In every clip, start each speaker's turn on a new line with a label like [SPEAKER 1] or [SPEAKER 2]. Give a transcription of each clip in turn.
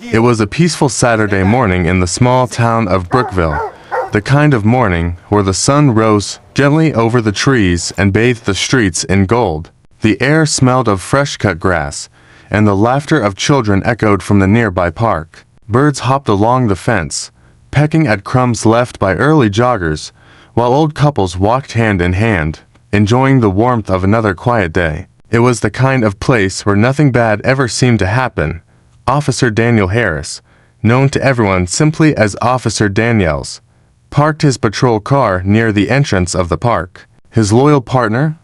[SPEAKER 1] It was a peaceful Saturday morning in the small town of Brookville, the kind of morning where the sun rose gently over the trees and bathed the streets in gold. The air smelled of fresh-cut grass, and the laughter of children echoed from the nearby park. Birds hopped along the fence, pecking at crumbs left by early joggers, while old couples walked hand in hand, enjoying the warmth of another quiet day. It was the kind of place where nothing bad ever seemed to happen. Officer Daniel Harris, known to everyone simply as Officer Daniels, parked his patrol car near the entrance of the park. His loyal partner,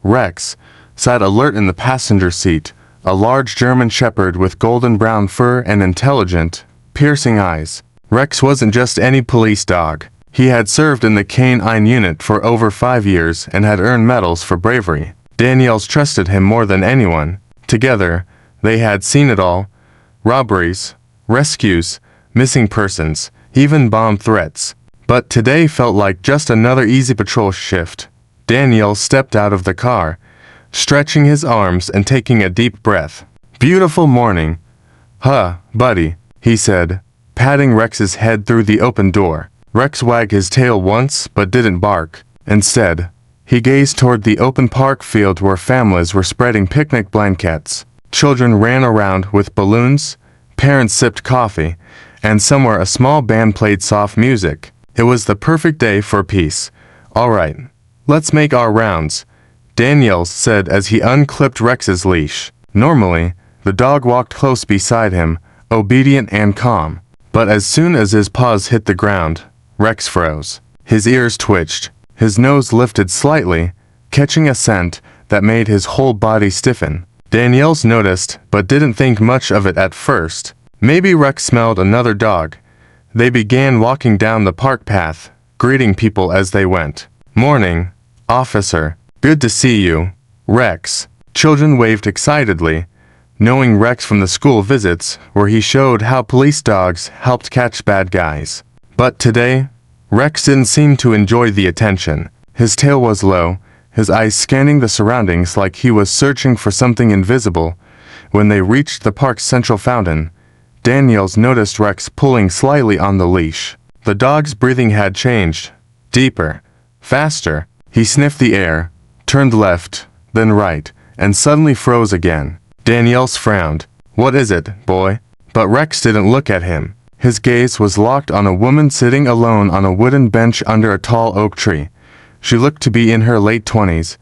[SPEAKER 1] Rex, sat alert in the passenger seat, a large German shepherd with golden brown fur and intelligent, piercing eyes. Rex wasn't just any police dog. He had served in the canine unit for over 5 years and had earned medals for bravery. Daniels trusted him more than anyone. Together, they had seen it all: robberies, rescues, missing persons, even bomb threats. But today felt like just another easy patrol shift. Daniel stepped out of the car, stretching his arms and taking a deep breath. "Beautiful morning." "Huh, buddy," he said, patting Rex's head through the open door. Rex wagged his tail once but didn't bark. Instead, he gazed toward the open park field where families were spreading picnic blankets. Children ran around with balloons, parents sipped coffee, and somewhere a small band played soft music. It was the perfect day for peace. "All right, let's make our rounds," Daniels said as he unclipped Rex's leash. Normally, the dog walked close beside him, obedient and calm. But as soon as his paws hit the ground, Rex froze. His ears twitched, his nose lifted slightly, catching a scent that made his whole body stiffen. Daniels noticed, but didn't think much of it at first. Maybe Rex smelled another dog. They began walking down the park path, greeting people as they went. "Morning, officer. Good to see you, Rex." Children waved excitedly, knowing Rex from the school visits where he showed how police dogs helped catch bad guys. But today, Rex didn't seem to enjoy the attention. His tail was low, his eyes scanning the surroundings like he was searching for something invisible. When they reached the park's central fountain, Daniels noticed Rex pulling slightly on the leash. The dog's breathing had changed. Deeper. Faster. He sniffed the air, turned left, then right, and suddenly froze again. Daniels frowned. "What is it, boy?" But Rex didn't look at him. His gaze was locked on a woman sitting alone on a wooden bench under a tall oak tree. She looked to be in her late 20s,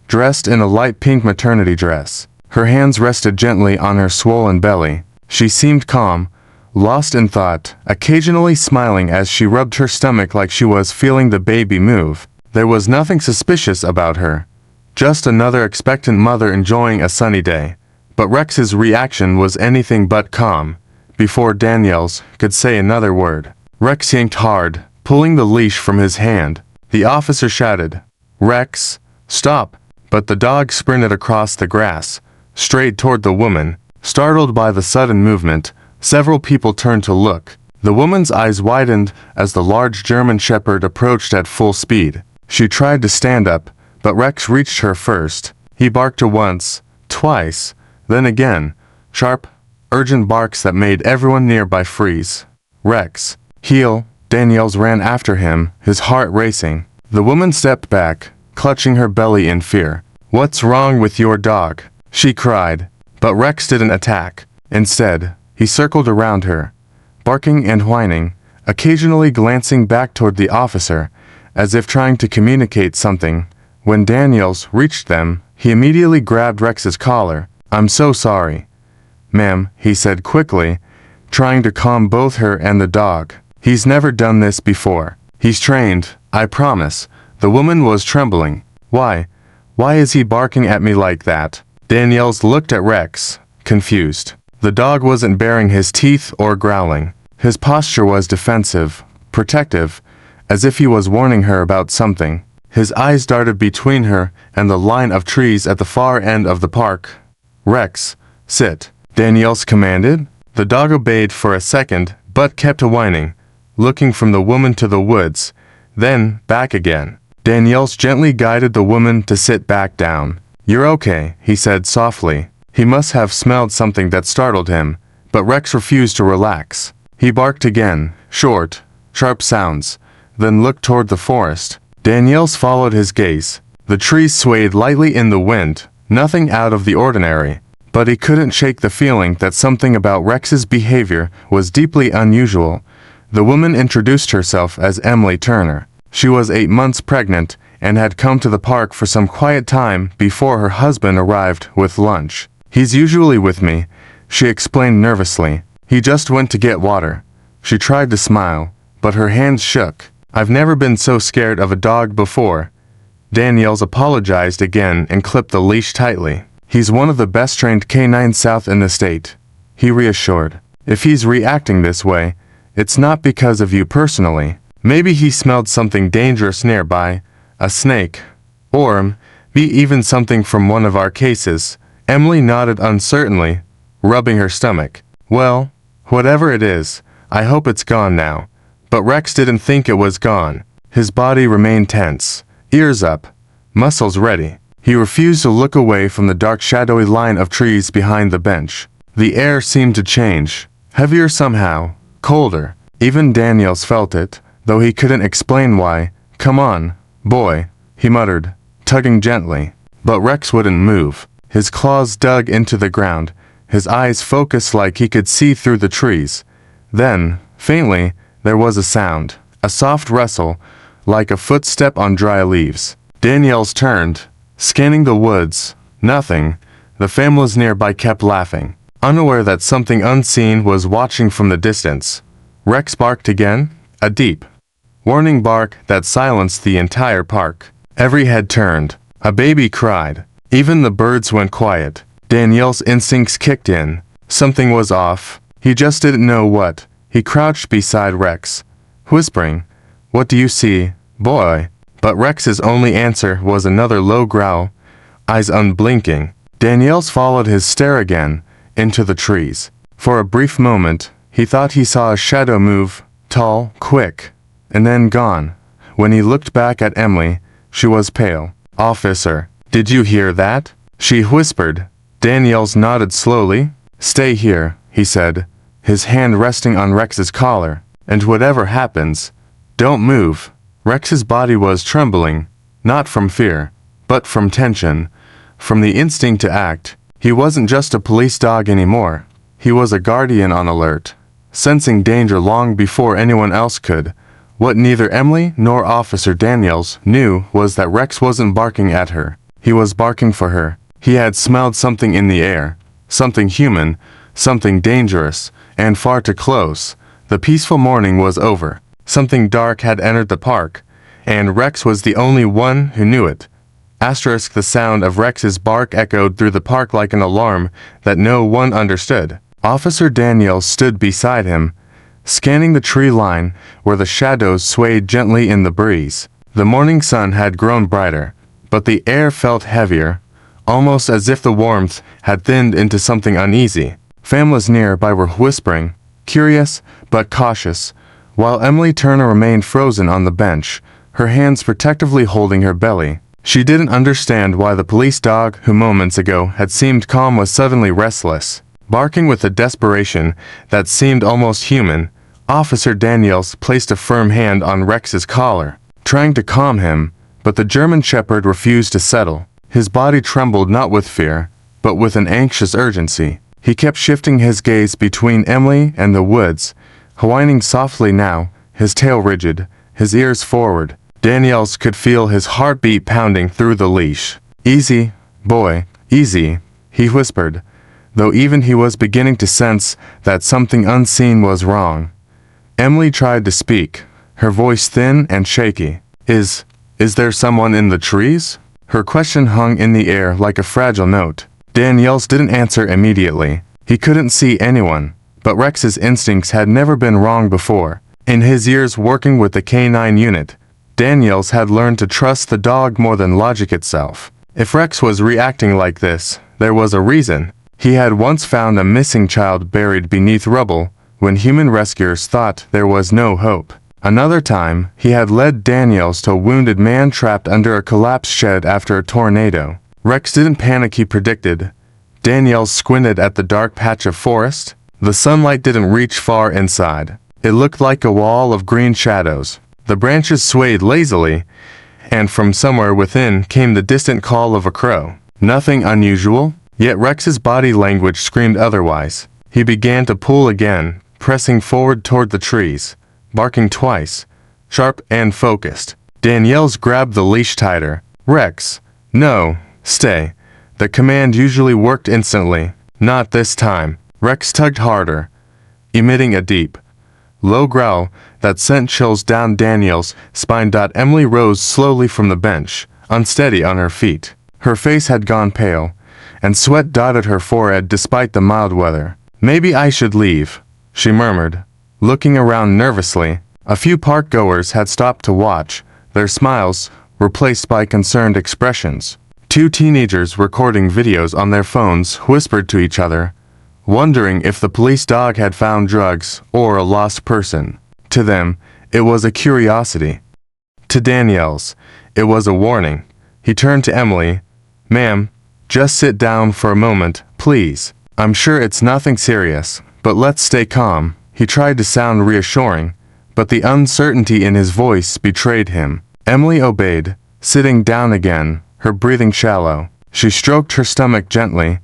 [SPEAKER 1] dressed in a light pink maternity dress. Her hands rested gently on her swollen belly. She seemed calm, lost in thought, occasionally smiling as she rubbed her stomach like she was feeling the baby move. There was nothing suspicious about her, just another expectant mother enjoying a sunny day. But Rex's reaction was anything but calm. Before Daniels could say another word, Rex yanked hard, pulling the leash from his hand. The officer shouted, "Rex, stop!" But the dog sprinted across the grass, straight toward the woman. Startled by the sudden movement, several people turned to look. The woman's eyes widened as the large German shepherd approached at full speed. She tried to stand up, but Rex reached her first. He barked once, twice, then again, sharp, urgent barks that made everyone nearby freeze. "Rex, heel!" Daniels ran after him, his heart racing. The woman stepped back, clutching her belly in fear. "What's wrong with your dog?" she cried. But Rex didn't attack. Instead, he circled around her, barking and whining, occasionally glancing back toward the officer, as if trying to communicate something. When Daniels reached them, he immediately grabbed Rex's collar. "I'm so sorry, ma'am," he said quickly, trying to calm both her and the dog. "He's never done this before. He's trained, I promise." The woman was trembling. Why is he barking at me like that?" Daniels looked at Rex, confused. The dog wasn't baring his teeth or growling. His posture was defensive, protective, as if he was warning her about something. His eyes darted between her and the line of trees at the far end of the park. "Rex, sit," Daniels commanded. The dog obeyed for a second, but kept whining, looking from the woman to the woods, then back again. Daniels gently guided the woman to sit back down. "You're okay," he said softly. He must have smelled something that startled him, but Rex refused to relax. He barked again, short, sharp sounds, then looked toward the forest. Daniels followed his gaze. The trees swayed lightly in the wind, nothing out of the ordinary, but he couldn't shake the feeling that something about Rex's behavior was deeply unusual. The woman introduced herself as Emily Turner. She was 8 months pregnant and had come to the park for some quiet time before her husband arrived with lunch. "He's usually with me," she explained nervously. "He just went to get water." She tried to smile, but her hands shook. "I've never been so scared of a dog before." Daniels apologized again and clipped the leash tightly. "He's one of the best trained canines south in the state," he reassured. "If he's reacting this way, it's not because of you personally. Maybe he smelled something dangerous nearby, a snake, or maybe even something from one of our cases." Emily nodded uncertainly, rubbing her stomach. "Well, whatever it is, I hope it's gone now." But Rex didn't think it was gone. His body remained tense, ears up, muscles ready. He refused to look away from the dark shadowy line of trees behind the bench. The air seemed to change, heavier somehow, colder. Even Daniels felt it, though he couldn't explain why. "Come on, boy," he muttered, tugging gently. But Rex wouldn't move. His claws dug into the ground, his eyes focused like he could see through the trees. Then, faintly, there was a sound, a soft rustle, like a footstep on dry leaves. Daniels turned, scanning the woods. Nothing. The families nearby kept laughing, unaware that something unseen was watching from the distance. Rex barked again, a deep, warning bark that silenced the entire park. Every head turned. A baby cried. Even the birds went quiet. Daniel's instincts kicked in. Something was off. He just didn't know what. He crouched beside Rex, whispering, "What do you see, boy?" But Rex's only answer was another low growl, eyes unblinking. Daniels followed his stare again, into the trees. For a brief moment, he thought he saw a shadow move, tall, quick, and then gone. When he looked back at Emily, she was pale. "Officer, did you hear that?" she whispered. Daniels nodded slowly. "Stay here," he said, his hand resting on Rex's collar. "And whatever happens, don't move." Rex's body was trembling, not from fear, but from tension, from the instinct to act. He wasn't just a police dog anymore. He was a guardian on alert, sensing danger long before anyone else could. What neither Emily nor Officer Daniels knew was that Rex wasn't barking at her. He was barking for her. He had smelled something in the air, something human, something dangerous, and far too close. The peaceful morning was over. Something dark had entered the park, and Rex was the only one who knew it. Asterisk, the sound of Rex's bark echoed through the park like an alarm that no one understood. Officer Daniels stood beside him, scanning the tree line where the shadows swayed gently in the breeze. The morning sun had grown brighter, but the air felt heavier, almost as if the warmth had thinned into something uneasy. Families nearby were whispering, curious but cautious, while Emily Turner remained frozen on the bench, her hands protectively holding her belly. She didn't understand why the police dog who moments ago had seemed calm was suddenly restless. Barking with a desperation that seemed almost human, Officer Daniels placed a firm hand on Rex's collar, trying to calm him, but the German Shepherd refused to settle. His body trembled not with fear, but with an anxious urgency. He kept shifting his gaze between Emily and the woods, whining softly now, his tail rigid, his ears forward. Daniels could feel his heartbeat pounding through the leash. "Easy, boy, easy," he whispered, though even he was beginning to sense that something unseen was wrong. Emily tried to speak, her voice thin and shaky. Is there someone in the trees?" Her question hung in the air like a fragile note. Daniels didn't answer immediately. He couldn't see anyone, but Rex's instincts had never been wrong before. In his years working with the K9 unit, Daniels had learned to trust the dog more than logic itself. If Rex was reacting like this, there was a reason. He had once found a missing child buried beneath rubble when human rescuers thought there was no hope. Another time, he had led Daniels to a wounded man trapped under a collapsed shed after a tornado. Rex didn't panic, he predicted. Daniels squinted at the dark patch of forest. The sunlight didn't reach far inside. It looked like a wall of green shadows. The branches swayed lazily, and from somewhere within came the distant call of a crow. Nothing unusual, yet Rex's body language screamed otherwise. He began to pull again, pressing forward toward the trees, barking twice, sharp and focused. Danielle's grabbed the leash tighter. "Rex, no, stay." The command usually worked instantly. Not this time. Rex tugged harder, emitting a deep, low growl that sent chills down Danielle's spine. Emily rose slowly from the bench, unsteady on her feet. Her face had gone pale, and sweat dotted her forehead despite the mild weather. "Maybe I should leave," she murmured, looking around nervously. A few park-goers had stopped to watch, their smiles replaced by concerned expressions. Two teenagers recording videos on their phones whispered to each other, wondering if the police dog had found drugs or a lost person. To them, it was a curiosity. To Danielle's, it was a warning. He turned to Emily. "Ma'am, just sit down for a moment, please. I'm sure it's nothing serious, but let's stay calm." He tried to sound reassuring, but the uncertainty in his voice betrayed him. Emily obeyed, sitting down again, her breathing shallow. She stroked her stomach gently,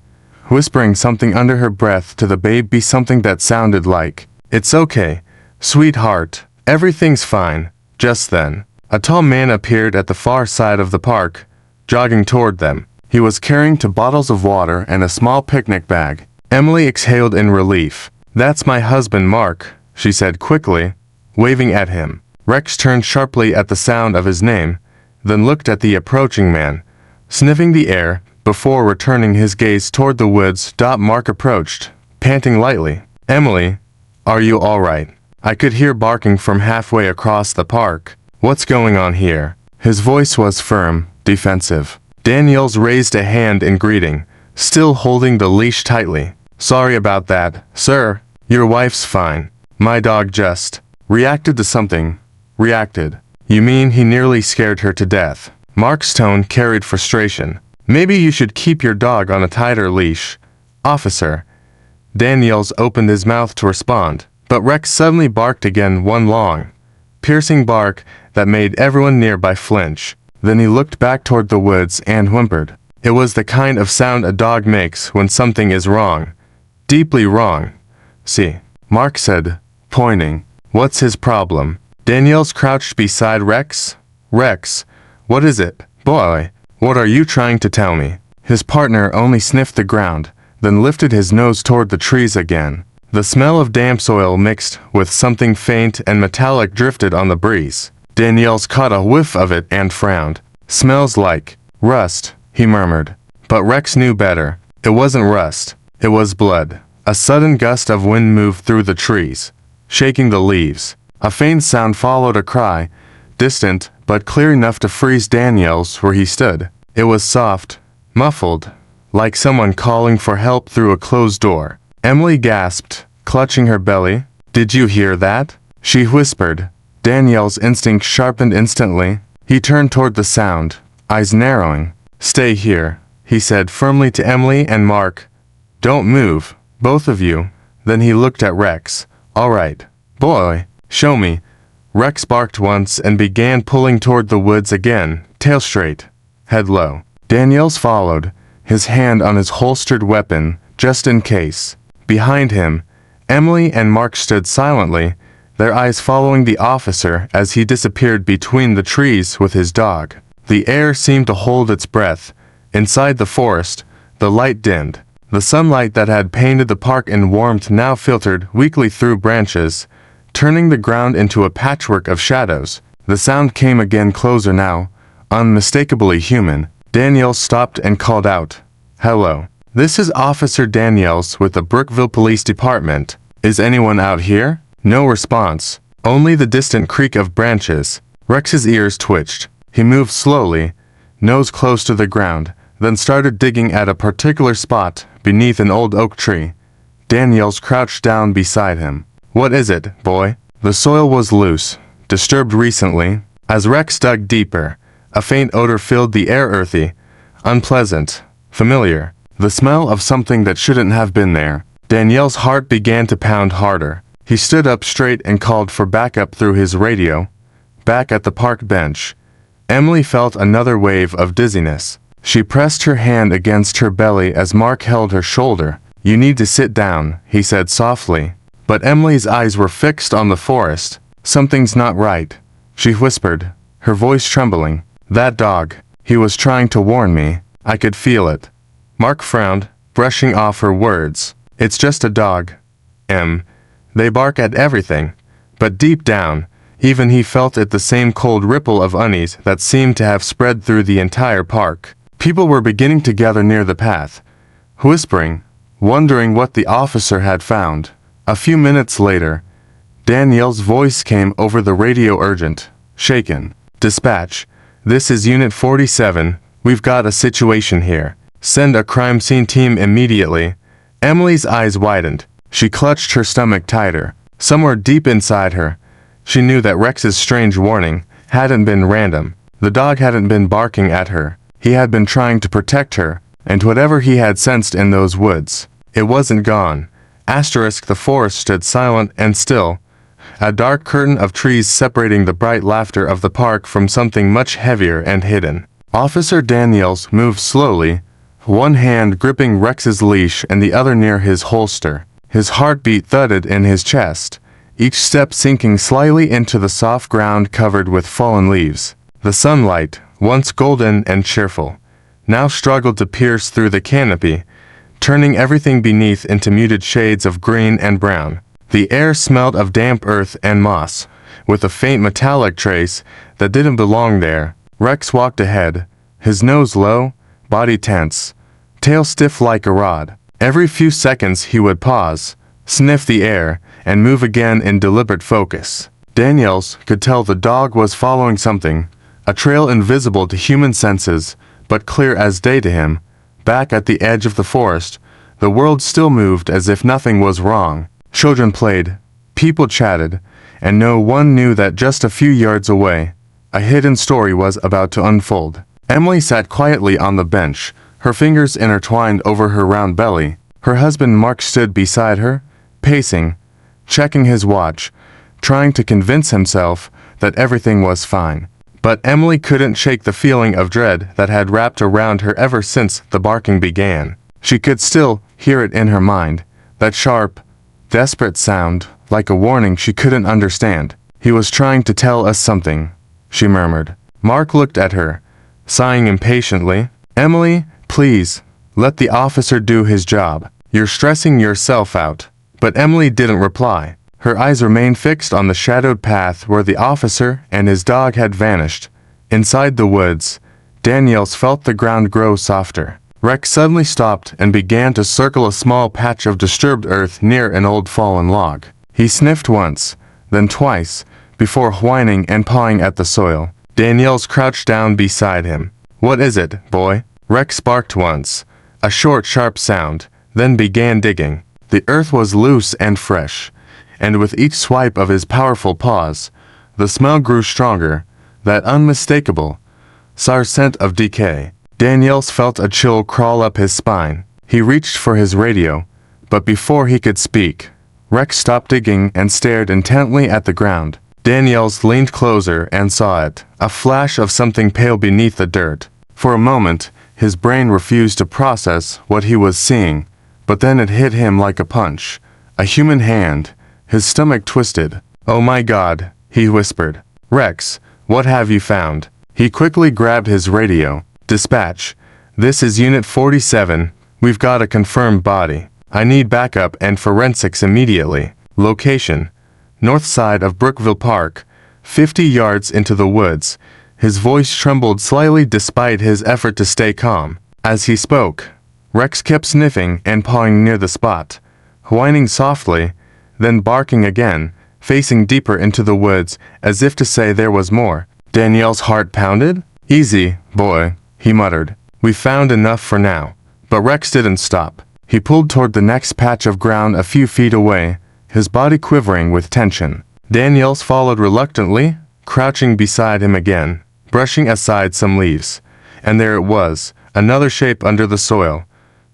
[SPEAKER 1] whispering something under her breath to the baby, something that sounded like, "It's okay, sweetheart, everything's fine." Just then, a tall man appeared at the far side of the park, jogging toward them. He was carrying two bottles of water and a small picnic bag. Emily exhaled in relief. "That's my husband Mark," she said quickly, waving at him. Rex turned sharply at the sound of his name, then looked at the approaching man, sniffing the air, before returning his gaze toward the woods. Mark approached, panting lightly. "Emily, are you all right?" I could hear barking from halfway across the park. "What's going on here?" His voice was firm, defensive. Danielle's raised a hand in greeting, still holding the leash tightly. "Sorry about that, sir. Your wife's fine. My dog just reacted to something." "Reacted? You mean he nearly scared her to death?" Mark's tone carried frustration. "Maybe you should keep your dog on a tighter leash, officer." Daniels opened his mouth to respond, but Rex suddenly barked again, one long, piercing bark that made everyone nearby flinch. Then he looked back toward the woods and whimpered. It was the kind of sound a dog makes when something is wrong. Deeply wrong. "See," Mark said, pointing. "What's his problem?" Daniels crouched beside Rex. "Rex, what is it, boy? What are you trying to tell me?" His partner only sniffed the ground, then lifted his nose toward the trees again. The smell of damp soil mixed with something faint and metallic drifted on the breeze. Daniels caught a whiff of it and frowned. "Smells like rust," he murmured. But Rex knew better. It wasn't rust. It was blood. A sudden gust of wind moved through the trees, shaking the leaves. A faint sound followed a cry, distant but clear enough to freeze Daniels where he stood. It was soft, muffled, like someone calling for help through a closed door. Emily gasped, clutching her belly. "Did you hear that?" she whispered. Daniel's instinct sharpened instantly. He turned toward the sound, eyes narrowing. "Stay here," he said firmly to Emily and Mark. "Don't move, both of you." Then he looked at Rex. "All right, boy, show me." Rex barked once and began pulling toward the woods again, tail straight, head low. Daniels followed, his hand on his holstered weapon, just in case. Behind him, Emily and Mark stood silently, their eyes following the officer as he disappeared between the trees with his dog. The air seemed to hold its breath. Inside the forest, the light dimmed. The sunlight that had painted the park in warmth now filtered weakly through branches, turning the ground into a patchwork of shadows. The sound came again, closer now, unmistakably human. Daniels stopped and called out, "Hello. This is Officer Daniels with the Brookville Police Department. Is anyone out here?" No response, only the distant creak of branches. Rex's ears twitched. He moved slowly, nose close to the ground, then started digging at a particular spot beneath an old oak tree. Daniels crouched down beside him. "What is it, boy?" The soil was loose, disturbed recently. As Rex dug deeper, a faint odor filled the air, earthy, unpleasant, familiar. The smell of something that shouldn't have been there. Danielle's heart began to pound harder. He stood up straight and called for backup through his radio. Back at the park bench, Emily felt another wave of dizziness. She pressed her hand against her belly as Mark held her shoulder. "You need to sit down," he said softly. But Emily's eyes were fixed on the forest. "Something's not right," she whispered, her voice trembling. "That dog, he was trying to warn me. I could feel it." Mark frowned, brushing off her words. "It's just a dog, Em. They bark at everything." But deep down, even he felt it, the same cold ripple of unease that seemed to have spread through the entire park. People were beginning to gather near the path, whispering, wondering what the officer had found. A few minutes later, Danielle's voice came over the radio, urgent, shaken. "Dispatch, this is Unit 47. We've got a situation here. Send a crime scene team immediately." Emily's eyes widened. She clutched her stomach tighter. Somewhere deep inside her, she knew that Rex's strange warning hadn't been random. The dog hadn't been barking at her. He had been trying to protect her, and whatever he had sensed in those woods, it wasn't gone. The forest stood silent and still, a dark curtain of trees separating the bright laughter of the park from something much heavier and hidden. Officer Daniels moved slowly, one hand gripping Rex's leash and the other near his holster. His heartbeat thudded in his chest, each step sinking slightly into the soft ground covered with fallen leaves. The sunlight, once golden and cheerful, now struggled to pierce through the canopy, turning everything beneath into muted shades of green and brown. The air smelled of damp earth and moss, with a faint metallic trace that didn't belong there. Rex walked ahead, his nose low, body tense, tail stiff like a rod. Every few seconds he would pause, sniff the air, and move again in deliberate focus. Daniels could tell the dog was following something, a trail invisible to human senses, but clear as day to him. Back at the edge of the forest, the world still moved as if nothing was wrong. Children played, people chatted, and no one knew that just a few yards away, a hidden story was about to unfold. Emily sat quietly on the bench, her fingers intertwined over her round belly. Her husband Mark stood beside her, pacing, checking his watch, trying to convince himself that everything was fine. But Emily couldn't shake the feeling of dread that had wrapped around her ever since the barking began. She could still hear it in her mind, that sharp, desperate sound, like a warning she couldn't understand. "He was trying to tell us something," she murmured. Mark looked at her, sighing impatiently. "Emily, please, let the officer do his job. You're stressing yourself out." But Emily didn't reply. Her eyes remained fixed on the shadowed path where the officer and his dog had vanished. Inside the woods, Daniels felt the ground grow softer. Rex suddenly stopped and began to circle a small patch of disturbed earth near an old fallen log. He sniffed once, then twice, before whining and pawing at the soil. Daniels crouched down beside him. "What is it, boy?" Rex barked once, a short, sharp sound, then began digging. The earth was loose and fresh, and with each swipe of his powerful paws, the smell grew stronger, that unmistakable, sour scent of decay. Daniels felt a chill crawl up his spine. He reached for his radio, but before he could speak, Rex stopped digging and stared intently at the ground. Daniels leaned closer and saw it, a flash of something pale beneath the dirt. For a moment, his brain refused to process what he was seeing, but then it hit him like a punch. A human hand. His stomach twisted. "Oh my God," he whispered. "Rex, what have you found?" He quickly grabbed his radio. "Dispatch, this is Unit 47. We've got a confirmed body. I need backup and forensics immediately. Location, north side of Brookville Park, 50 yards into the woods." His voice trembled slightly despite his effort to stay calm. As he spoke, Rex kept sniffing and pawing near the spot, whining softly, then barking again, facing deeper into the woods as if to say there was more. Danielle's heart pounded. "Easy, boy," he muttered. "We found enough for now." But Rex didn't stop. He pulled toward the next patch of ground a few feet away, his body quivering with tension. Daniels followed reluctantly, crouching beside him again, brushing aside some leaves. And there it was, another shape under the soil.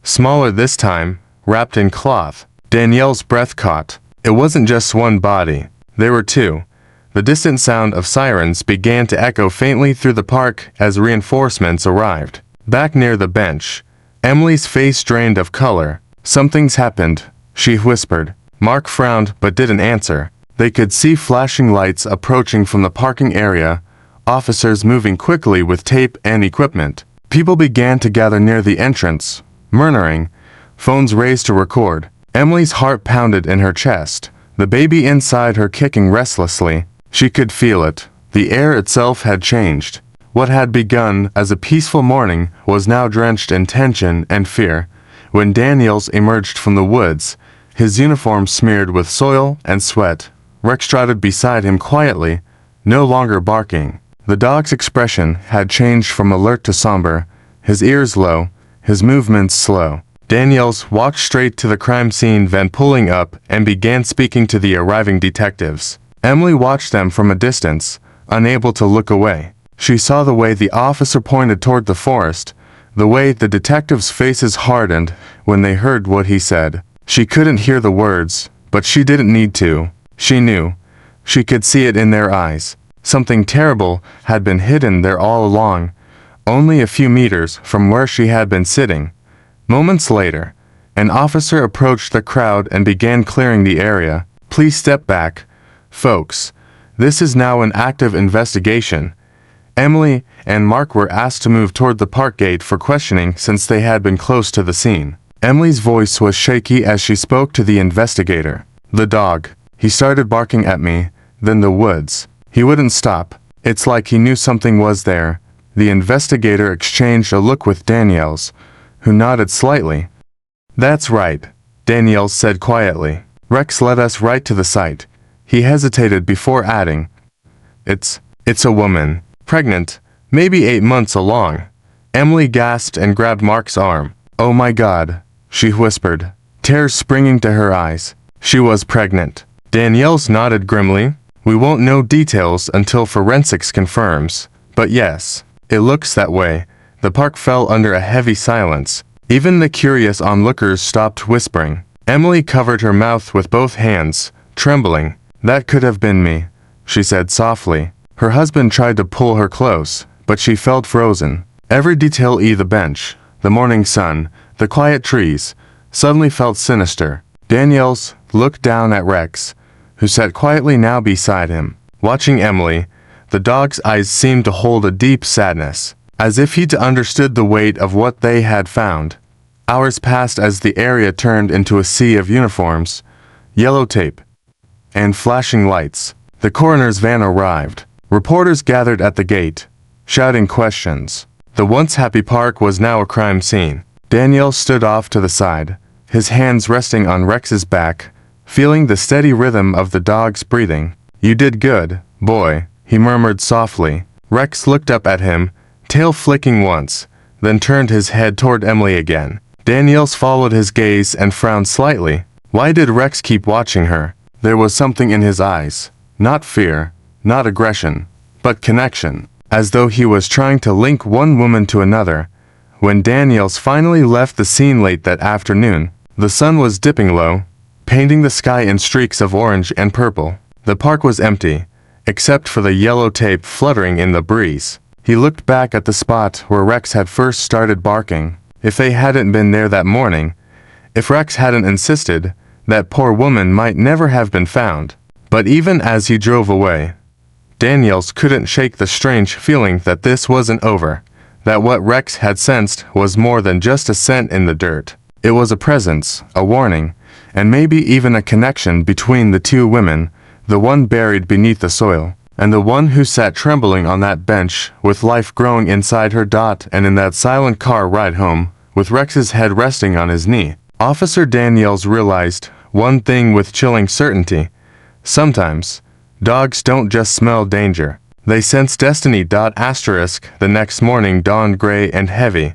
[SPEAKER 1] Smaller this time, wrapped in cloth. Danielle's breath caught. It wasn't just one body. There were two. The distant sound of sirens began to echo faintly through the park as reinforcements arrived. Back near the bench, Emily's face drained of color. "Something's happened," she whispered. Mark frowned but didn't answer. They could see flashing lights approaching from the parking area, officers moving quickly with tape and equipment. People began to gather near the entrance, murmuring, phones raised to record. Emily's heart pounded in her chest, the baby inside her kicking restlessly. She could feel it. The air itself had changed. What had begun as a peaceful morning was now drenched in tension and fear. When Daniels emerged from the woods, his uniform smeared with soil and sweat, Rex trotted beside him quietly, no longer barking. The dog's expression had changed from alert to somber, his ears low, his movements slow. Daniels walked straight to the crime scene, then pulling up and began speaking to the arriving detectives. Emily watched them from a distance, unable to look away. She saw the way the officer pointed toward the forest, the way the detectives' faces hardened when they heard what he said. She couldn't hear the words, but she didn't need to. She knew. She could see it in their eyes. Something terrible had been hidden there all along, only a few meters from where she had been sitting. Moments later, an officer approached the crowd and began clearing the area. "Please step back, folks. This is now an active investigation." Emily and Mark were asked to move toward the park gate for questioning since they had been close to the scene. Emily's voice was shaky as she spoke to the investigator. "The dog. He started barking at me, then the woods. He wouldn't stop. It's like he knew something was there." The investigator exchanged a look with Daniels, who nodded slightly. "That's right," Daniels said quietly. "Rex led us right to the site." He hesitated before adding, It's a woman. Pregnant, maybe 8 months along." Emily gasped and grabbed Mark's arm. "Oh my God," she whispered, tears springing to her eyes. She was pregnant. Daniels nodded grimly. "We won't know details until forensics confirms. But yes, it looks that way." The park fell under a heavy silence. Even the curious onlookers stopped whispering. Emily covered her mouth with both hands, trembling. "That could have been me," she said softly. Her husband tried to pull her close, but she felt frozen. Every detail, the bench, the morning sun, the quiet trees, suddenly felt sinister. Daniels looked down at Rex, who sat quietly now beside him. Watching Emily, the dog's eyes seemed to hold a deep sadness, as if he'd understood the weight of what they had found. Hours passed as the area turned into a sea of uniforms, yellow tape, and flashing lights. The coroner's van arrived. Reporters gathered at the gate, shouting questions. The once happy park was now a crime scene. Daniel stood off to the side, his hands resting on Rex's back, feeling the steady rhythm of the dog's breathing. "You did good, boy," he murmured softly. Rex looked up at him, tail flicking once, then turned his head toward Emily again. Daniels followed his gaze and frowned slightly. Why did Rex keep watching her? There was something in his eyes. Not fear, not aggression, but connection, as though he was trying to link one woman to another. When Daniels finally left the scene late that afternoon, the sun was dipping low, painting the sky in streaks of orange and purple. The park was empty, except for the yellow tape fluttering in the breeze. He looked back at the spot where Rex had first started barking. If they hadn't been there that morning, if Rex hadn't insisted, that poor woman might never have been found. But even as he drove away, Daniels couldn't shake the strange feeling that this wasn't over, that what Rex had sensed was more than just a scent in the dirt. It was a presence, a warning, and maybe even a connection between the two women, the one buried beneath the soil, and the one who sat trembling on that bench with life growing inside her. And in that silent car ride home, with Rex's head resting on his knee, Officer Daniels realized one thing with chilling certainty. Sometimes, dogs don't just smell danger. They sense destiny. The next morning dawned gray and heavy,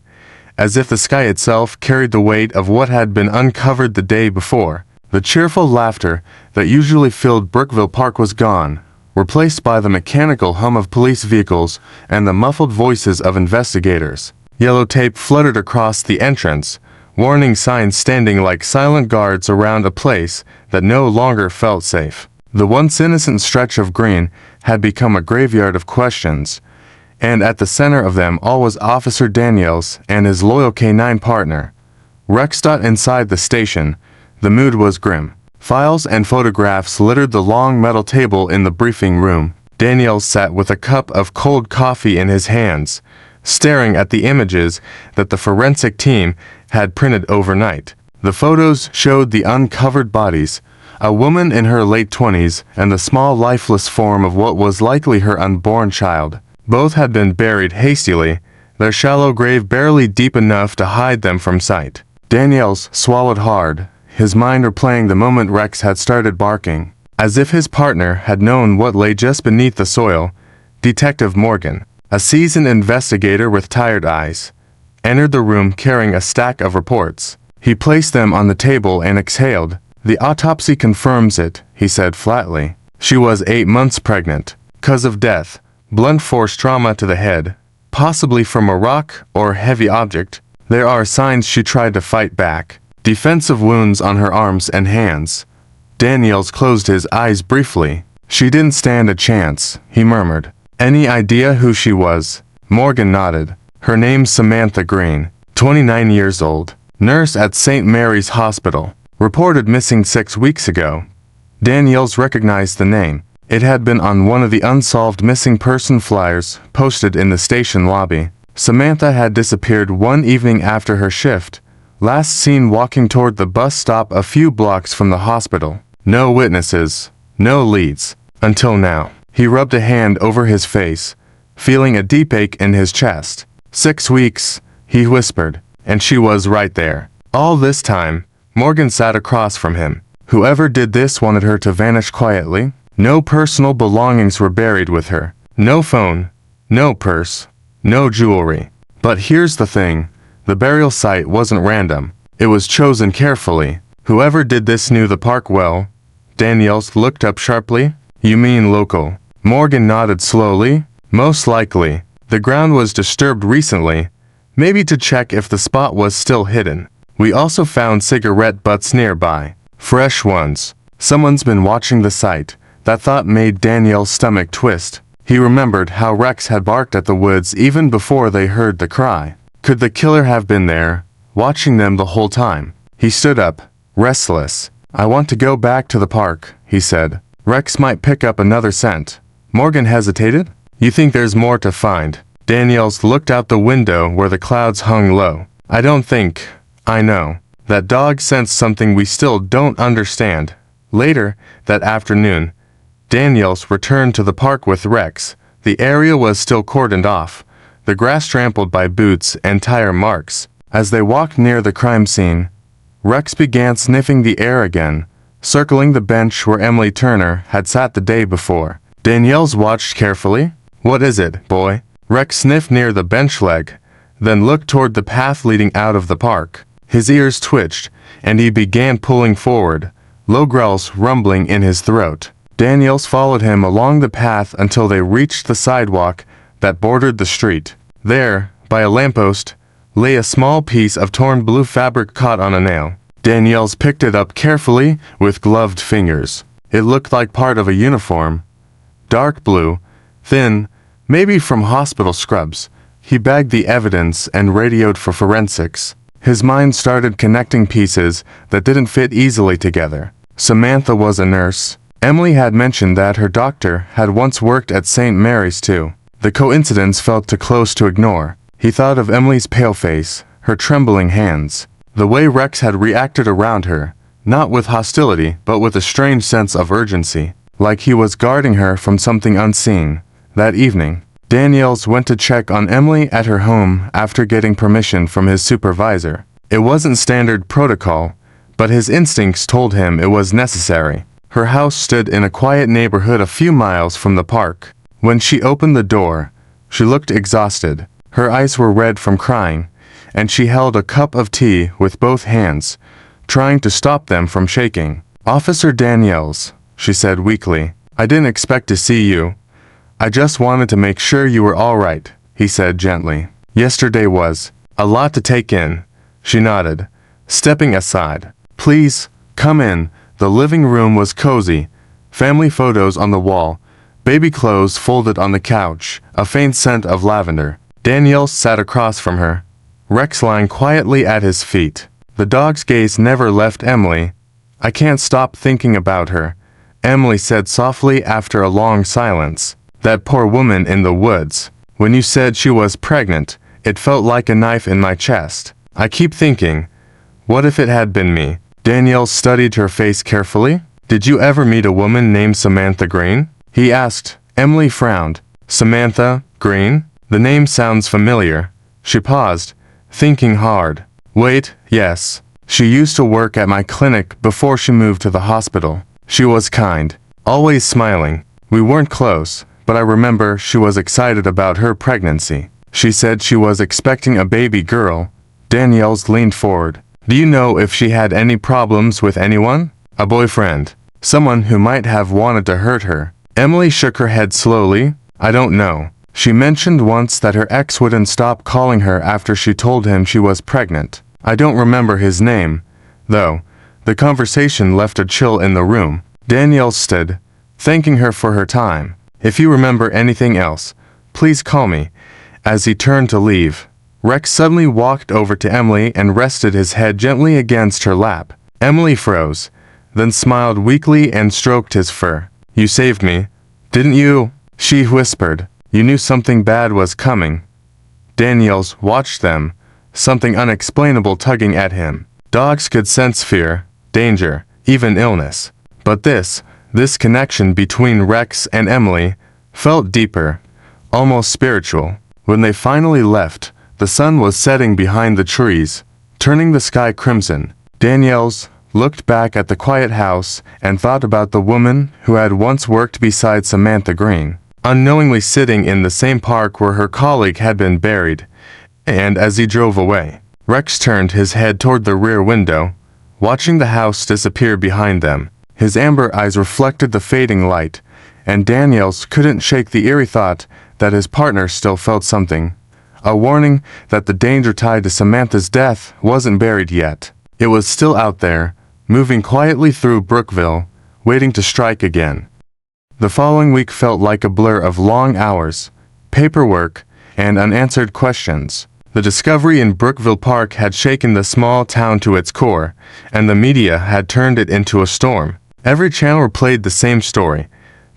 [SPEAKER 1] as if the sky itself carried the weight of what had been uncovered the day before. The cheerful laughter that usually filled Brookville Park was gone, replaced by the mechanical hum of police vehicles and the muffled voices of investigators. Yellow tape fluttered across the entrance, warning signs standing like silent guards around a place that no longer felt safe. The once innocent stretch of green had become a graveyard of questions, and at the center of them all was Officer Daniels and his loyal K-9 partner. Rex. Inside the station, the mood was grim. Files and photographs littered the long metal table in the briefing room. Daniels sat with a cup of cold coffee in his hands, staring at the images that the forensic team had printed overnight. The photos showed the uncovered bodies, a woman in her late 20s and the small lifeless form of what was likely her unborn child. Both had been buried hastily, their shallow grave barely deep enough to hide them from sight. Daniels swallowed hard, his mind replaying the moment Rex had started barking. As if his partner had known what lay just beneath the soil, Detective Morgan, a seasoned investigator with tired eyes, entered the room carrying a stack of reports. He placed them on the table and exhaled. "The autopsy confirms it," he said flatly. "She was 8 months pregnant. Cause of death, blunt force trauma to the head, possibly from a rock or heavy object. There are signs she tried to fight back. Defensive wounds on her arms and hands." Daniels closed his eyes briefly. "She didn't stand a chance," he murmured. "Any idea who she was?" Morgan nodded. "Her name's Samantha Green, 29 years old, nurse at St. Mary's Hospital. Reported missing 6 weeks ago." Daniels recognized the name. It had been on one of the unsolved missing person flyers posted in the station lobby. Samantha had disappeared one evening after her shift, last seen walking toward the bus stop a few blocks from the hospital. No witnesses, no leads, until now. He rubbed a hand over his face, feeling a deep ache in his chest. 6 weeks, he whispered, and she was right there. All this time, Morgan sat across from him. Whoever did this wanted her to vanish quietly. No personal belongings were buried with her. No phone, no purse, no jewelry. But here's the thing, the burial site wasn't random. It was chosen carefully. Whoever did this knew the park well. Daniels looked up sharply. "You mean local?" Morgan nodded slowly. "Most likely. The ground was disturbed recently, maybe to check if the spot was still hidden. We also found cigarette butts nearby. Fresh ones. Someone's been watching the site." That thought made Daniel's stomach twist. He remembered how Rex had barked at the woods even before they heard the cry. Could the killer have been there, watching them the whole time? He stood up, restless. "I want to go back to the park," he said. "Rex might pick up another scent." Morgan hesitated. "You think there's more to find?" Daniels looked out the window where the clouds hung low. "I don't think. I know. That dog sensed something we still don't understand." Later, that afternoon, Daniels returned to the park with Rex. The area was still cordoned off, the grass trampled by boots and tire marks. As they walked near the crime scene, Rex began sniffing the air again, circling the bench where Emily Turner had sat the day before. Daniels watched carefully. "What is it, boy?" Rex sniffed near the bench leg, then looked toward the path leading out of the park. His ears twitched, and he began pulling forward, low growls rumbling in his throat. Daniels followed him along the path until they reached the sidewalk that bordered the street. There, by a lamppost, lay a small piece of torn blue fabric caught on a nail. Daniels picked it up carefully with gloved fingers. It looked like part of a uniform. Dark blue, thin, maybe from hospital scrubs. He bagged the evidence and radioed for forensics. His mind started connecting pieces that didn't fit easily together. Samantha was a nurse. Emily had mentioned that her doctor had once worked at St. Mary's too. The coincidence felt too close to ignore. He thought of Emily's pale face, her trembling hands, the way Rex had reacted around her, not with hostility but with a strange sense of urgency, like he was guarding her from something unseen. That evening, Daniels went to check on Emily at her home after getting permission from his supervisor. It wasn't standard protocol, but his instincts told him it was necessary. Her house stood in a quiet neighborhood a few miles from the park. When she opened the door, she looked exhausted. Her eyes were red from crying, and she held a cup of tea with both hands, trying to stop them from shaking. "Officer Daniels," she said weakly, "I didn't expect to see you. I just wanted to make sure you were all right," he said gently. "Yesterday was a lot to take in." She nodded, stepping aside. "Please, come in." The living room was cozy. Family photos on the wall, baby clothes folded on the couch, a faint scent of lavender. Danielle sat across from her, Rex lying quietly at his feet. The dog's gaze never left Emily. "I can't stop thinking about her," Emily said softly after a long silence. "That poor woman in the woods. When you said she was pregnant, it felt like a knife in my chest. I keep thinking, what if it had been me?" Danielle studied her face carefully. "Did you ever meet a woman named Samantha Green?" he asked. Emily frowned. "Samantha Green? The name sounds familiar." She paused, thinking hard. "Wait, yes. She used to work at my clinic before she moved to the hospital. She was kind, always smiling. We weren't close, but I remember she was excited about her pregnancy. She said she was expecting a baby girl." Danielle leaned forward. "Do you know if she had any problems with anyone? A boyfriend? Someone who might have wanted to hurt her?" Emily shook her head slowly. "I don't know. She mentioned once that her ex wouldn't stop calling her after she told him she was pregnant. I don't remember his name, though." The conversation left a chill in the room. Danielle stood, thanking her for her time. "If you remember anything else, please call me." As he turned to leave, Rex suddenly walked over to Emily and rested his head gently against her lap. Emily froze, then smiled weakly and stroked his fur. "You saved me, didn't you?" she whispered. "You knew something bad was coming." Danielle watched them, something unexplainable tugging at him. Dogs could sense fear, danger, even illness. But this connection between Rex and Emily felt deeper, almost spiritual. When they finally left, the sun was setting behind the trees, turning the sky crimson. Danielle looked back at the quiet house and thought about the woman who had once worked beside Samantha Green, unknowingly sitting in the same park where her colleague had been buried. And as he drove away, Rex turned his head toward the rear window, watching the house disappear behind them. His amber eyes reflected the fading light, and Danielle couldn't shake the eerie thought that his partner still felt something. A warning that the danger tied to Samantha's death wasn't buried yet. It was still out there, moving quietly through Brookville, waiting to strike again. The following week felt like a blur of long hours, paperwork, and unanswered questions. The discovery in Brookville Park had shaken the small town to its core, and the media had turned it into a storm. Every channel replayed the same story.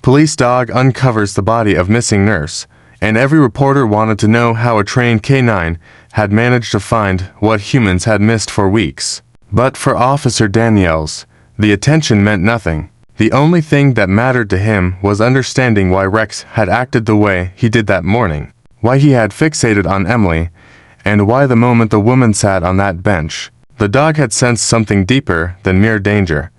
[SPEAKER 1] Police dog uncovers the body of missing nurse, and every reporter wanted to know how a trained K9 had managed to find what humans had missed for weeks. But for Officer Daniels, the attention meant nothing. The only thing that mattered to him was understanding why Rex had acted the way he did that morning, why he had fixated on Emily, and why the moment the woman sat on that bench, the dog had sensed something deeper than mere danger.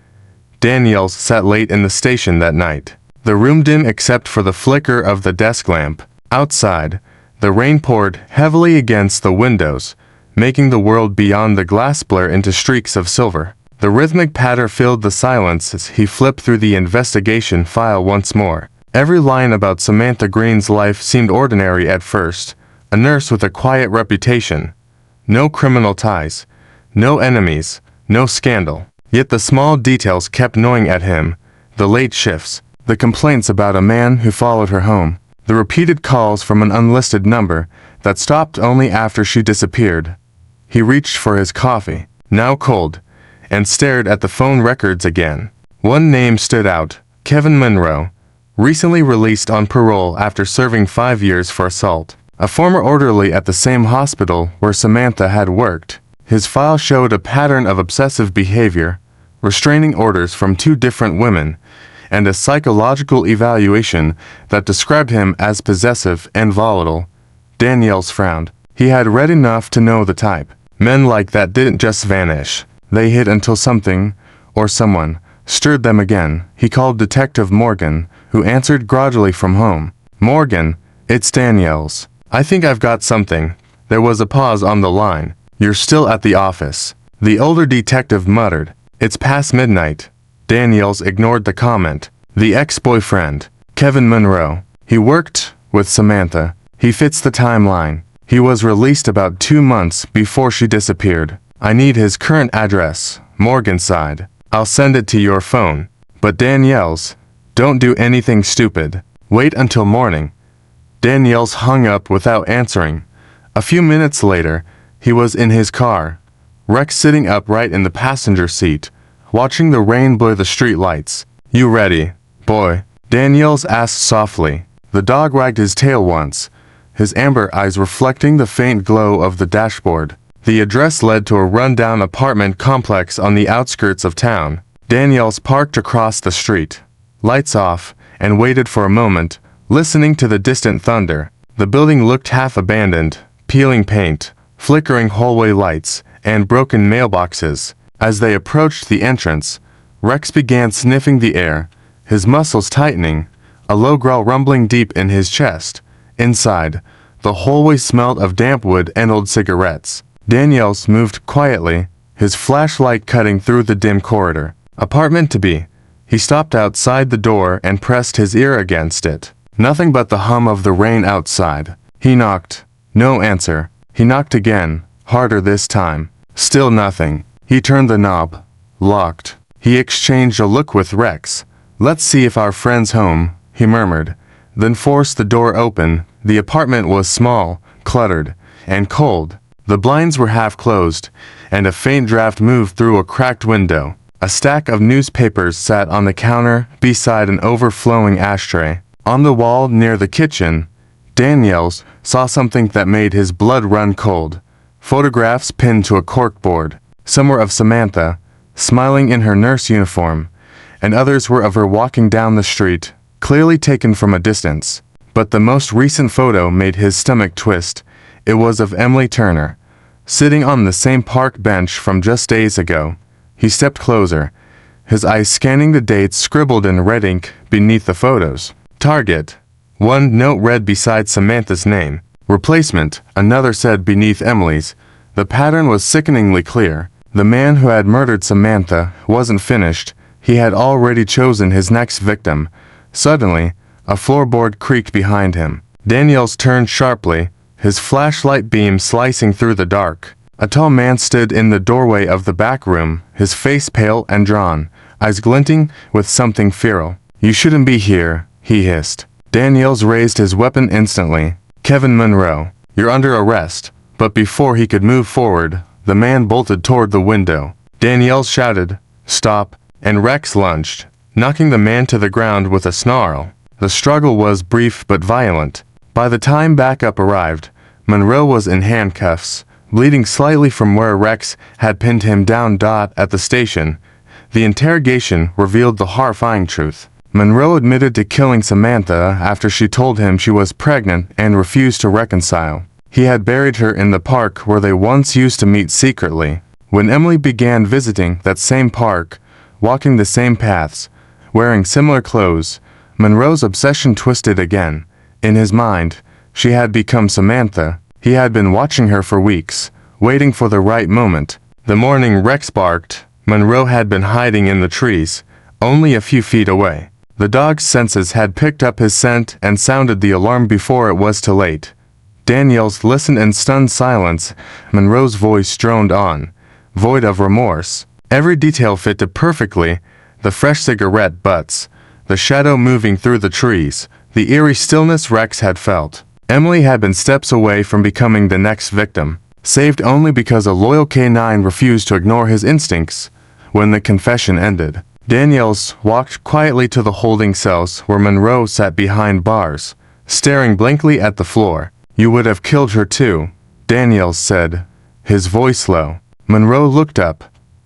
[SPEAKER 1] Daniels sat late in the station that night, the room dim except for the flicker of the desk lamp. Outside, the rain poured heavily against the windows, making the world beyond the glass blur into streaks of silver. The rhythmic patter filled the silence as he flipped through the investigation file once more. Every line about Samantha Green's life seemed ordinary at first. A nurse with a quiet reputation. No criminal ties. No enemies. No scandal. Yet the small details kept gnawing at him. The late shifts. The complaints about a man who followed her home. The repeated calls from an unlisted number that stopped only after she disappeared. He reached for his coffee, now cold, and stared at the phone records again. One name stood out, Kevin Monroe, recently released on parole after serving 5 years for assault. A former orderly at the same hospital where Samantha had worked. His file showed a pattern of obsessive behavior, restraining orders from 2 different women, and a psychological evaluation that described him as possessive and volatile. Daniels frowned. He had read enough to know the type. Men like that didn't just vanish. They hid until something, or someone, stirred them again. He called Detective Morgan, who answered groggily from home. "Morgan, it's Daniels. I think I've got something." There was a pause on the line. "You're still at the office." The older detective muttered. "It's past midnight." Daniels ignored the comment. "The ex-boyfriend, Kevin Monroe. He worked with Samantha. He fits the timeline. He was released about 2 months before she disappeared. I need his current address, Morgan sighed. I'll send it to your phone. But Dan yells, don't do anything stupid. Wait until morning. Daniels hung up without answering. A few minutes later, he was in his car, Rex sitting upright in the passenger seat, watching the rain blur the street lights. You ready, boy? Daniels asked softly. The dog wagged his tail once, his amber eyes reflecting the faint glow of the dashboard. The address led to a rundown apartment complex on the outskirts of town. Daniels parked across the street, lights off, and waited for a moment, listening to the distant thunder. The building looked half abandoned, peeling paint, flickering hallway lights, and broken mailboxes. As they approached the entrance, Rex began sniffing the air, his muscles tightening, a low growl rumbling deep in his chest. Inside, the hallway smelled of damp wood and old cigarettes. Daniels moved quietly, his flashlight cutting through the dim corridor. Apartment to be. He stopped outside the door and pressed his ear against it. Nothing but the hum of the rain outside. He knocked. No answer. He knocked again, harder this time. Still nothing. He turned the knob. Locked. He exchanged a look with Rex. Let's see if our friend's home, he murmured, then forced the door open. The apartment was small, cluttered, and cold. The blinds were half closed, and a faint draft moved through a cracked window. A stack of newspapers sat on the counter beside an overflowing ashtray. On the wall near the kitchen, Daniels saw something that made his blood run cold. Photographs pinned to a corkboard. Some were of Samantha, smiling in her nurse uniform, and others were of her walking down the street, clearly taken from a distance. But the most recent photo made his stomach twist. It was of Emily Turner, sitting on the same park bench from just days ago. He stepped closer, his eyes scanning the dates scribbled in red ink beneath the photos. Target. One note read beside Samantha's name. Replacement, another said beneath Emily's. The pattern was sickeningly clear. The man who had murdered Samantha wasn't finished. He had already chosen his next victim. Suddenly, a floorboard creaked behind him. Daniels turned sharply, his flashlight beam slicing through the dark. A tall man stood in the doorway of the back room, his face pale and drawn, eyes glinting with something feral. You shouldn't be here, he hissed. Daniels raised his weapon instantly. Kevin Monroe, you're under arrest. But before he could move forward, the man bolted toward the window. Daniels shouted, stop, and Rex lunged, knocking the man to the ground with a snarl. The struggle was brief but violent. By the time backup arrived, Monroe was in handcuffs, bleeding slightly from where Rex had pinned him down. At the station, the interrogation revealed the horrifying truth. Monroe admitted to killing Samantha after she told him she was pregnant and refused to reconcile. He had buried her in the park where they once used to meet secretly. When Emily began visiting that same park, walking the same paths, wearing similar clothes, Monroe's obsession twisted again. In his mind, she had become Samantha. He had been watching her for weeks, waiting for the right moment. The morning Rex barked, Monroe had been hiding in the trees, only a few feet away. The dog's senses had picked up his scent and sounded the alarm before it was too late. Daniels listened in stunned silence. Monroe's voice droned on, void of remorse. Every detail fitted perfectly: the fresh cigarette butts, the shadow moving through the trees, the eerie stillness Rex had felt. Emily had been steps away from becoming the next victim, saved only because a loyal canine refused to ignore his instincts. When the confession ended, Daniels walked quietly to the holding cells where Monroe sat behind bars, staring blankly at the floor. You would have killed her too, Daniels said, his voice low. Monroe looked up,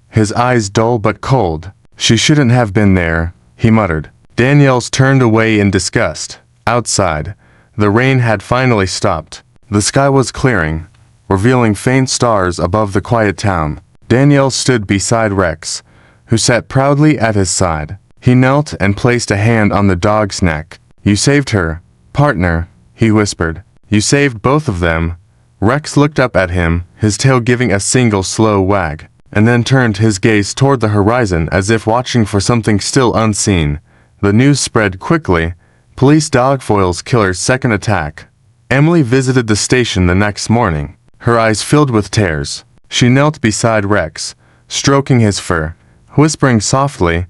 [SPEAKER 1] his eyes dull but cold. She shouldn't have been there, he muttered. Daniels turned away in disgust. Outside, the rain had finally stopped. The sky was clearing, revealing faint stars above the quiet town. Daniels stood beside Rex, who sat proudly at his side. He knelt and placed a hand on the dog's neck. You saved her, partner, he whispered. You saved both of them. Rex looked up at him, his tail giving a single slow wag, and then turned his gaze toward the horizon as if watching for something still unseen. The news spread quickly. Police dog foils killer's second attack. Emily visited the station the next morning, her eyes filled with tears. She knelt beside Rex, stroking his fur, whispering softly,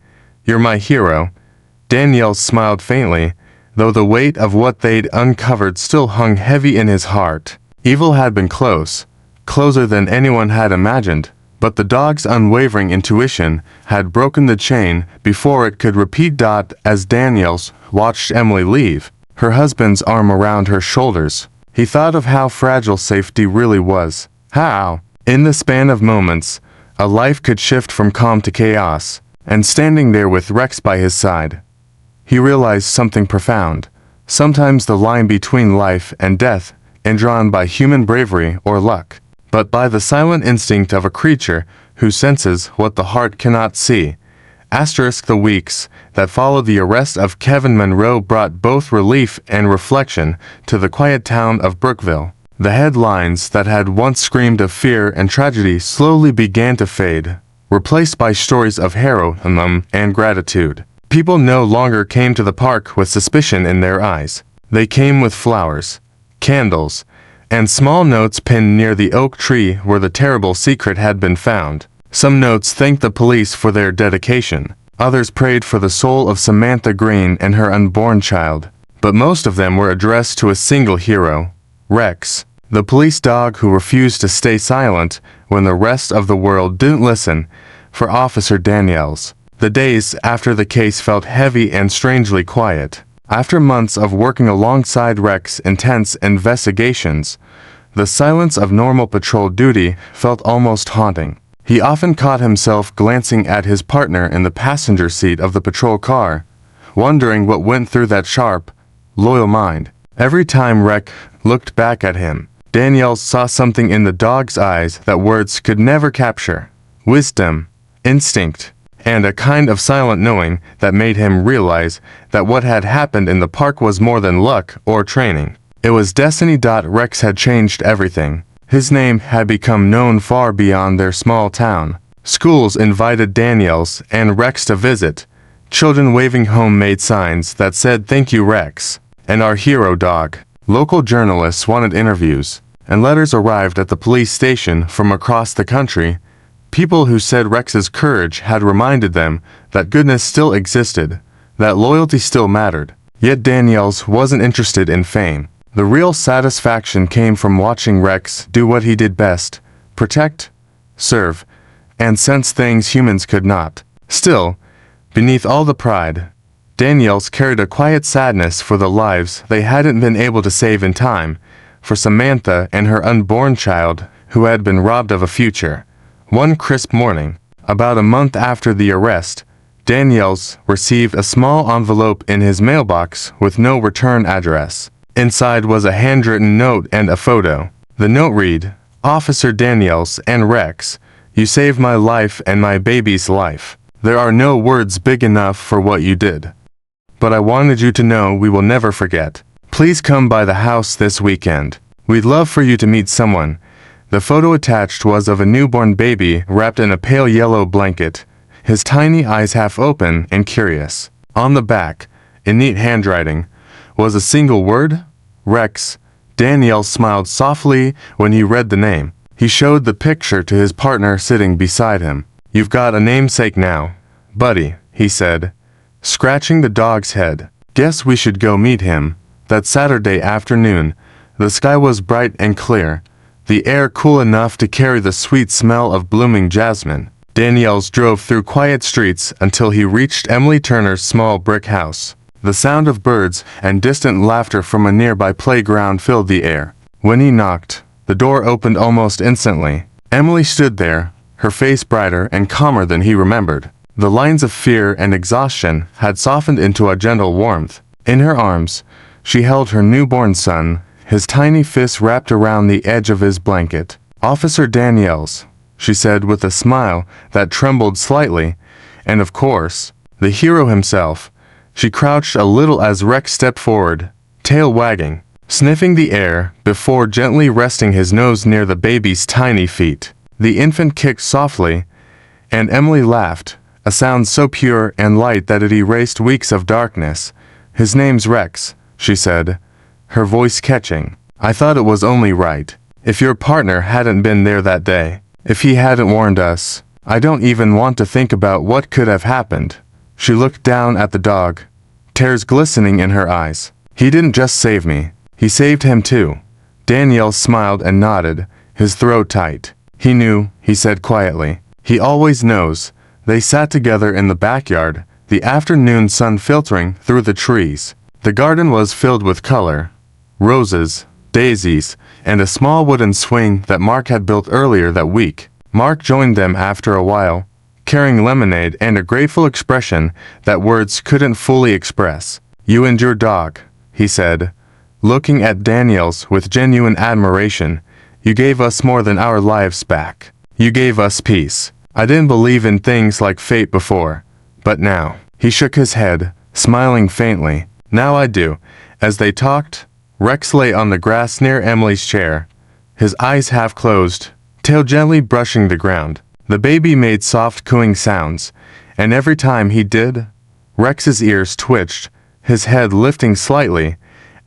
[SPEAKER 1] "You're my hero." Danielle smiled faintly, though the weight of what they'd uncovered still hung heavy in his heart. Evil had been close, closer than anyone had imagined, but the dog's unwavering intuition had broken the chain before it could repeat. As Danielle watched Emily leave, her husband's arm around her shoulders, he thought of how fragile safety really was. How, in the span of moments, a life could shift from calm to chaos, and standing there with Rex by his side, he realized something profound. Sometimes the line between life and death isn't drawn by human bravery or luck, but by the silent instinct of a creature who senses what the heart cannot see. The weeks that followed the arrest of Kevin Monroe brought both relief and reflection to the quiet town of Brookville. The headlines that had once screamed of fear and tragedy slowly began to fade, replaced by stories of heroism and gratitude. People no longer came to the park with suspicion in their eyes. They came with flowers, candles, and small notes pinned near the oak tree where the terrible secret had been found. Some notes thanked the police for their dedication. Others prayed for the soul of Samantha Green and her unborn child. But most of them were addressed to a single hero, Rex, the police dog who refused to stay silent when the rest of the world didn't listen. For Officer Daniels, the days after the case felt heavy and strangely quiet. After months of working alongside Rex's intense investigations, the silence of normal patrol duty felt almost haunting. He often caught himself glancing at his partner in the passenger seat of the patrol car, wondering what went through that sharp, loyal mind. Every time Rex looked back at him, Danielle saw something in the dog's eyes that words could never capture. Wisdom, instinct, and a kind of silent knowing that made him realize that what had happened in the park was more than luck or training. It was destiny. Rex had changed everything. His name had become known far beyond their small town. Schools invited Daniels and Rex to visit, children waving homemade signs that said "Thank you, Rex," and "Our hero dog." Local journalists wanted interviews, and letters arrived at the police station from across the country. People who said Rex's courage had reminded them that goodness still existed, that loyalty still mattered. Yet Daniels wasn't interested in fame. The real satisfaction came from watching Rex do what he did best: protect, serve, and sense things humans could not. Still, beneath all the pride, Daniels carried a quiet sadness for the lives they hadn't been able to save in time, for Samantha and her unborn child who had been robbed of a future. One crisp morning, about a month after the arrest, Daniels received a small envelope in his mailbox with no return address. Inside was a handwritten note and a photo. The note read, "Officer Daniels and Rex, you saved my life and my baby's life. There are no words big enough for what you did. But I wanted you to know we will never forget. Please come by the house this weekend. We'd love for you to meet someone." The photo attached was of a newborn baby wrapped in a pale yellow blanket, his tiny eyes half open and curious. On the back, in neat handwriting, was a single word, Rex. Daniel smiled softly when he read the name. He showed the picture to his partner sitting beside him. "You've got a namesake now, buddy," he said, scratching the dog's head. "Guess we should go meet him." That Saturday afternoon, the sky was bright and clear, the air cool enough to carry the sweet smell of blooming jasmine. Daniels drove through quiet streets until he reached Emily Turner's small brick house. The sound of birds and distant laughter from a nearby playground filled the air. When he knocked, the door opened almost instantly. Emily stood there, her face brighter and calmer than he remembered. The lines of fear and exhaustion had softened into a gentle warmth. In her arms, she held her newborn son, his tiny fists wrapped around the edge of his blanket. "Officer Daniels," she said with a smile that trembled slightly, "and of course, the hero himself." She crouched a little as Rex stepped forward, tail wagging, sniffing the air before gently resting his nose near the baby's tiny feet. The infant kicked softly, and Emily laughed, a sound so pure and light that it erased weeks of darkness. "His name's Rex," she said, her voice catching. "I thought it was only right. If your partner hadn't been there that day, If he hadn't warned us, I don't even want to think about what could have happened. She looked down at the dog, tears glistening in her eyes. He didn't just save me, he saved him too. Danielle smiled and nodded, his throat tight. He knew, he said quietly. He always knows. They sat together in the backyard, the afternoon sun filtering through the trees. The garden was filled with color. Roses, daisies, and a small wooden swing that Mark had built earlier that week. Mark joined them after a while, carrying lemonade and a grateful expression that words couldn't fully express. "You and your dog," he said, looking at Danielle's with genuine admiration. "You gave us more than our lives back. You gave us peace. I didn't believe in things like fate before, but now." He shook his head, smiling faintly. "Now I do." As they talked, Rex lay on the grass near Emily's chair, his eyes half closed, tail gently brushing the ground. The baby made soft cooing sounds, and every time he did, Rex's ears twitched, his head lifting slightly,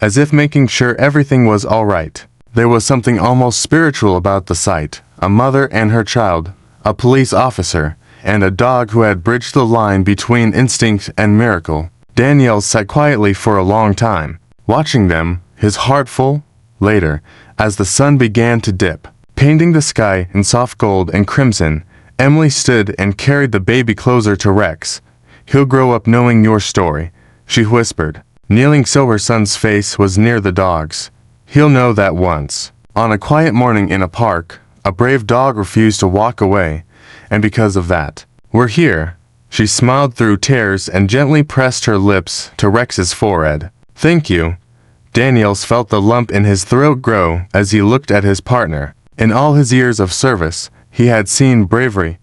[SPEAKER 1] as if making sure everything was all right. There was something almost spiritual about the sight, a mother and her child, a police officer, and a dog who had bridged the line between instinct and miracle. Danielle sat quietly for a long time, watching them, his heart full. Later, as the sun began to dip, painting the sky in soft gold and crimson, Emily stood and carried the baby closer to Rex. "He'll grow up knowing your story," she whispered, kneeling so her son's face was near the dog's. "He'll know that once." On a quiet morning in a park, a brave dog refused to walk away, and because of that, "We're here." She smiled through tears and gently pressed her lips to Rex's forehead. "Thank you." Daniels felt the lump in his throat grow as he looked at his partner. In all his years of service, he had seen bravery,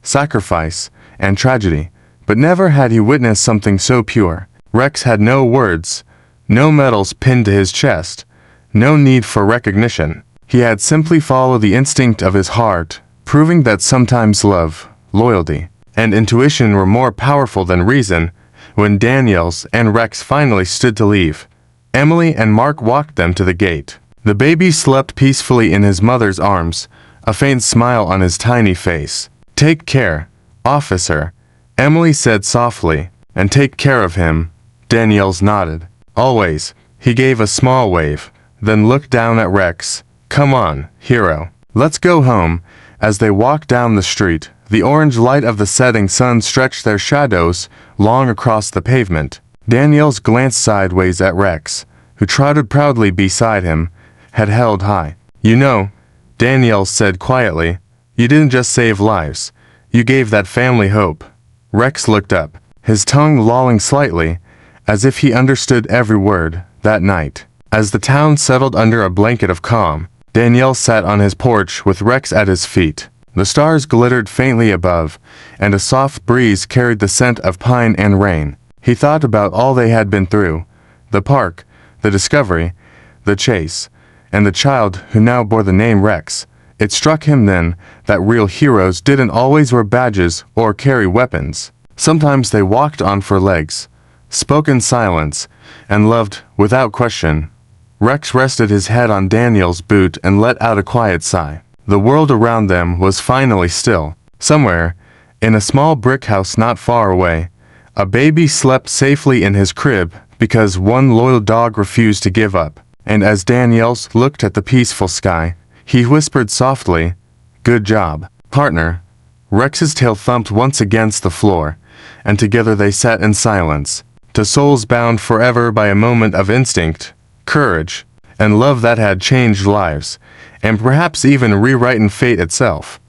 [SPEAKER 1] sacrifice, and tragedy, but never had he witnessed something so pure. Rex had no words, no medals pinned to his chest, no need for recognition. He had simply followed the instinct of his heart, proving that sometimes love, loyalty, and intuition were more powerful than reason. When Daniels and Rex finally stood to leave, Emily and Mark walked them to the gate. The baby slept peacefully in his mother's arms, a faint smile on his tiny face. "Take care, officer," Emily said softly, "and take care of him." Daniels nodded. "Always." He gave a small wave, then looked down at Rex. "Come on, hero. Let's go home." As they walked down the street, the orange light of the setting sun stretched their shadows long across the pavement. Daniels glanced sideways at Rex, who trotted proudly beside him, head held high. "You know," Daniels said quietly, "you didn't just save lives. You gave that family hope." Rex looked up, his tongue lolling slightly, as if he understood every word. That night, as the town settled under a blanket of calm, Danielle sat on his porch with Rex at his feet. The stars glittered faintly above, and a soft breeze carried the scent of pine and rain. He thought about all they had been through, the park, the discovery, the chase, and the child who now bore the name Rex. It struck him then that real heroes didn't always wear badges or carry weapons. Sometimes they walked on four legs, spoke in silence, and loved without question. Rex rested his head on Daniel's boot and let out a quiet sigh. The world around them was finally still. Somewhere, in a small brick house not far away, a baby slept safely in his crib because one loyal dog refused to give up. And as Danielle looked at the peaceful sky, he whispered softly, "Good job, partner." Rex's tail thumped once against the floor, and together they sat in silence, to souls bound forever by a moment of instinct, courage, and love that had changed lives, and perhaps even rewritten fate itself.